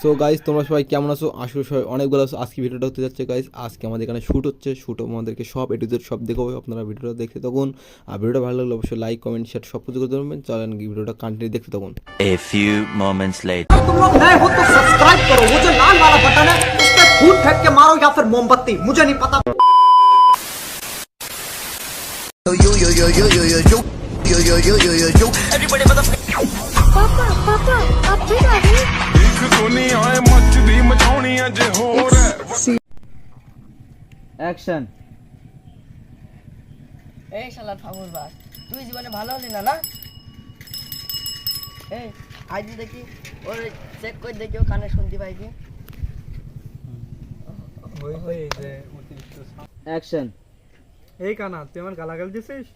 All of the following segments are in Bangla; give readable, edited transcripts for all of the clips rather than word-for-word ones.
সো গাইস তোমরা সবাই কেমন আছো? আসলে সবাই অনেক ভালো আছো। আজকে ভিডিওটা হতে যাচ্ছে গাইস, আজকে আমাদের এখানে শ্যুট হচ্ছে। শ্যুট আমাদেরকে সব এ টু জেড সব দেখাবো, আপনারা ভিডিওটা দেখতে থাকুন। আর ভিডিওটা ভালো লাগলে অবশ্যই লাইক কমেন্ট শেয়ার সব কিছু করে দেবেন। চলেন ভিডিওটা কন্টিনিউ দেখতে থাকুন। A few moments later. तुम लोग नए हो तो सब्सक्राइब करो, वो जो लाल वाला बटन है उस पर फूट फेंक के मारो या फिर मोमबत्ती, मुझे नहीं पता। पापा आप फिर आ गए? অ্যাকশন। এই শালা ঠাকুর বাস, তুই জীবনে ভালো হলি না না? এই আজ দেখি ওর চেক করে দেখি ও কানে শুনতে পাই কি। অ্যাকশন। এই কানা তুই আমার গালাগাল দিছিস?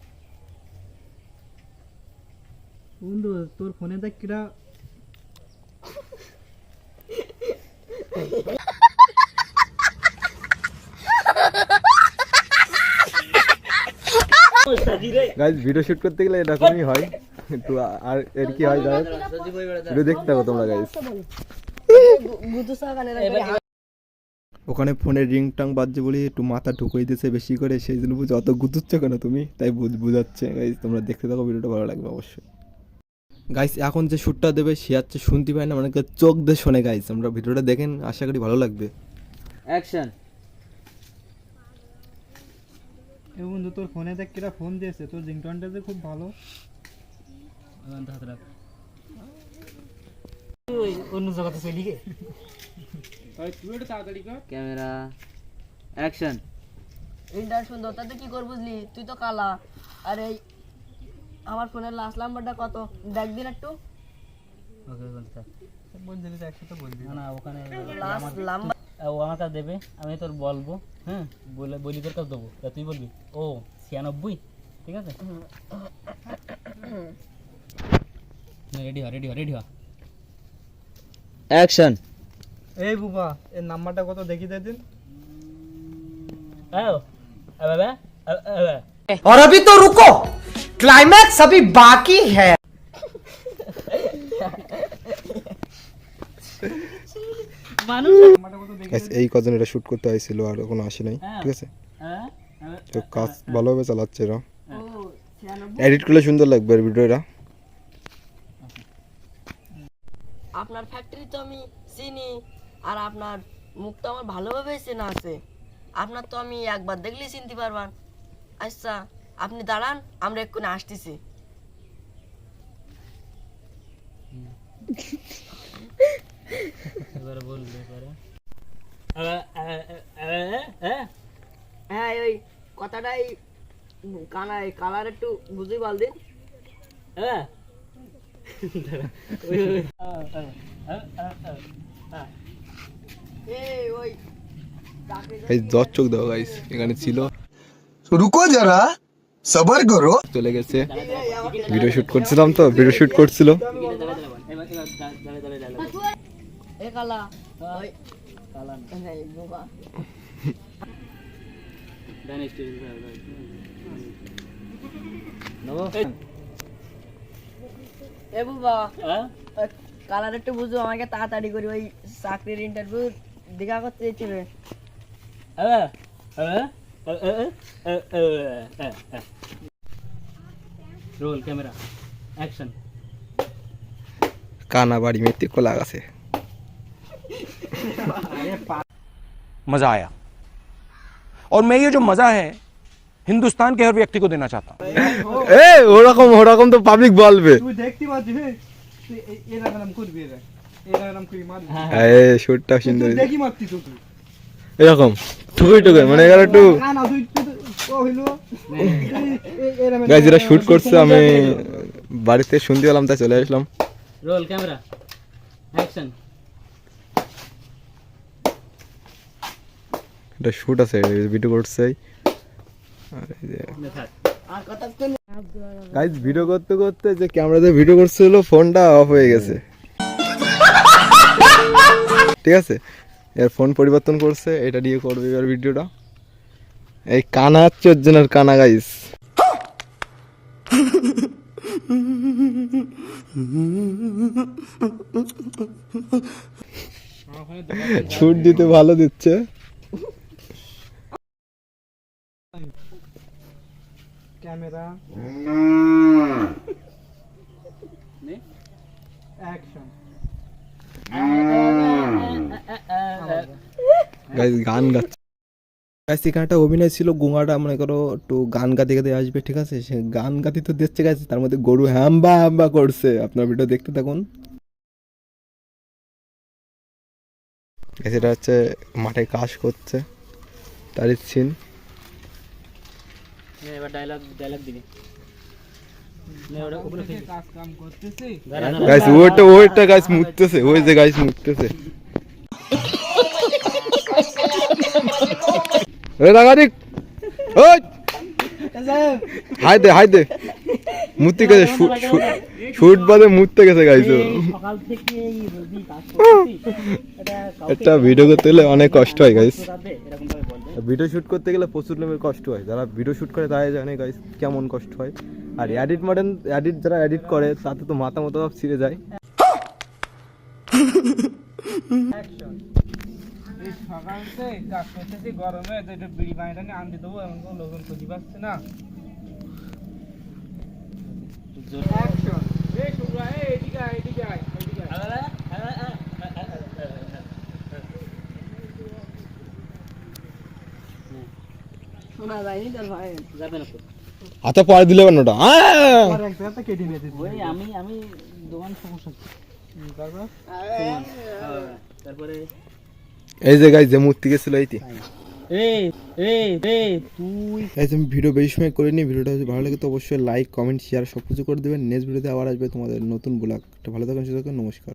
বন্ধু তোর ফোনে দেখ কিরা গাইস ভিডিও শুট করতে গেলে এরকমই হয়। তো আর এর কি হয় গাইস, ভিডিও দেখতে থাকো তোমরা গাইস। গুদু সা কানে রাখি। ওখানে ফোনের রিংটাং বাজছে বলে একটু মাথা ঢুকিয়ে দিয়েছে বেশি করে, সেই জন্য বুঝে অত গুতুচ্ছ কেন তুমি, তাই বুঝাচ্ছে গাইস। তোমরা দেখতে থাকো, ভিডিওটা ভালো লাগবে অবশ্যই। গাইস এখন যে শ্যুটটা দেবে সে হচ্ছে শুনতে পায় না, মানে চোখ দিয়ে শোনে গাইস। আমরা ভিডিওটা দেখেন, আশা করি ভালো লাগবে। অ্যাকশন। এ বন্ধু তোর ফোনে দেখ কিরা ফোন দিয়েছে, তোর রিংটোনটা যে খুব ভালো। অন্য জায়গাতে চলি গে ভাই, তুই একটু তাড়াতাড়ি কর। Camera action. ইন্টার সুন্দর, তাতে কি কর বুঝলি? তুই তো কালা। আর এই আমার ফোনের লাস্ট নাম্বারটা কত দেখ দিন একটু। ওকে বলতে বলছিস একসাথে বলবি না, ওখানে লাস্ট নাম্বার ও আমার কাছে দেবে, আমি তোর বলবো। হ্যাঁ, বলি তোর কাছে দেবো, তা তুই বলবি ও 96। ঠিক আছে, রেডি হ। অ্যাকশন। এই বুবা এর নাম্বারটা কত দেখি দে দিন। और अभी तो रुको, क्लाइमैक्स अभी बाकी है। গাইস এই কজন এটা শুট করতে আইছিল, আর কোনো আসে নাই। ঠিক আছে, তো কাজ ভালোভাবে চালাচ্ছে এরা। এডিট করলে সুন্দর লাগবে আর ভিডিওটা। আপনার ফ্যাক্টরি তো আমি চিনি, আর আপনার মুখ তো আমার ভালোভাবে চেনা আছে। আপনার তো আমি একবার দেখলেই চিনতে পারবান। আচ্ছা আপনি দাঁড়ান, আমরা এক্ষুনি আসতেছি। এবারে বলবে এবারে। হ্যাঁ ওই কথাটাই কানায় কালার একটু বুঝি বল দিন। এই ওই গাইস জজ চোখ দাও গাইস, এখানে ছিল। रुको जरा सबर करो। চলে গেছে, ভিডিও শুট করছিলাম তো, ভিডিও শুট করছিল। এ কালা ওই এই বোকা। এ বুবা, কালার একটু বুঝো, আমাকে তাড়াতাড়ি করে ওই চাকরির ইন্টারভিউ দেখা করতে দিচ্ছে। Role camera action. কানা বাড়ি মেতে কোলা গাছে। मज़ा आया, और मैं ये जो मज़ा है हिंदुस्तान के हर व्यक्ति को देना चाहता हूँ। এ ওরকম তো পাবলিক বলবে। তুই দেখতে পাচ্ছিস তুই এরা নাম করবি, এরা নাম করি মার। এই শুটটা সুন্দর, তুই দেখি মারতি তো তুই এরকম টুকে মানে এর একটু কানা তুই ও হইলো এরা গাইস যেটা শুট করছে আমি বাড়িতে শুনতে পেলাম, তাই চলে আসলাম। Roll camera action. এটা শুট আছে, ভিডিও করছে। গাইস ভিডিও করতে করতে যে ক্যামেরাতে ভিডিও করছিল, ফোনটা অফ হয়ে গেছে। ঠিক আছে, এর ফোন পরিবর্তন করছে, এটা দিয়ে করবে এবার ভিডিওটা। এই কানা হচ্ছে অরিজিনাল কানা গাইস। ছুট দিতে ভালো দিচ্ছে। Camera action. গাইস গান গাচ্ছে। গাইস এখানে একটা অভিনয় ছিল, গোঙাটা মনে করো একটু গান গাতে গাতে আসবে, ঠিক আছে? সে গান গাতে তো দিচ্ছে গাইস, তার মধ্যে গরু হ্যাম্বা হ্যাম্বা করছে। আপনার ভিডিও দেখতে থাকুন। গাইস এটা হচ্ছে মাঠে কাজ করছে, তারই সিন। এবার ডায়লগ দিবি। কাজ কাম করতেছি। গাইস ওইটা গাইস মুততেছে, ওই যে গাইস মুততেছে। এ রাগারিক ওই হাই দে মুততে গেছে, শুট বাদে মুততে গেছে গাইস। সকাল থেকে এই রোদি কাজ করতেছি, একটা ভিডিও করতে গেলে অনেক কষ্ট হয় গাইস। এরকম ভাবে বলবে। ভিডিও শুট করতে গেলে প্রচুর লেভেল কষ্ট হয়, যারা ভিডিও শুট করে তারাই জানে গাইস কেমন কষ্ট হয়। আর যারা এডিট করে তাতে তো মাথা মতো সব ছিঁড়ে যায়। এই সকাল থেকে কাজ করতেছি, গরমে তো একটু বিড়ি পানিটা নিয়ে আনতে দেবো, এমন কোনো লোকজন খুঁজে পাচ্ছে না। অ্যাকশন। এই শুভ্রা, এদিকে আয়। শোনা যায়নি তোর ভাই। যাবে না তো। হাতে পরে দিলে বানোটা আর এক জায়গাতে কেটে নিয়ে দিচ্ছি। ওই আমি দোকান সমস্যা। তারপর তারপরে এই যে গাইস যে মূর্তি গেছিল এইটি। তুই গাইস আমি ভিডিও বেশি সময় করিনি, ভিডিওটা যদি ভালো লাগে তো অবশ্যই লাইক কমেন্ট শেয়ার সব কিছু করে দেবেন। নেক্সট ভিডিওতে আবার আসবে তোমাদের নতুন ব্লগ। ভালো থাকুন, সুস্থ থাকুন, নমস্কার।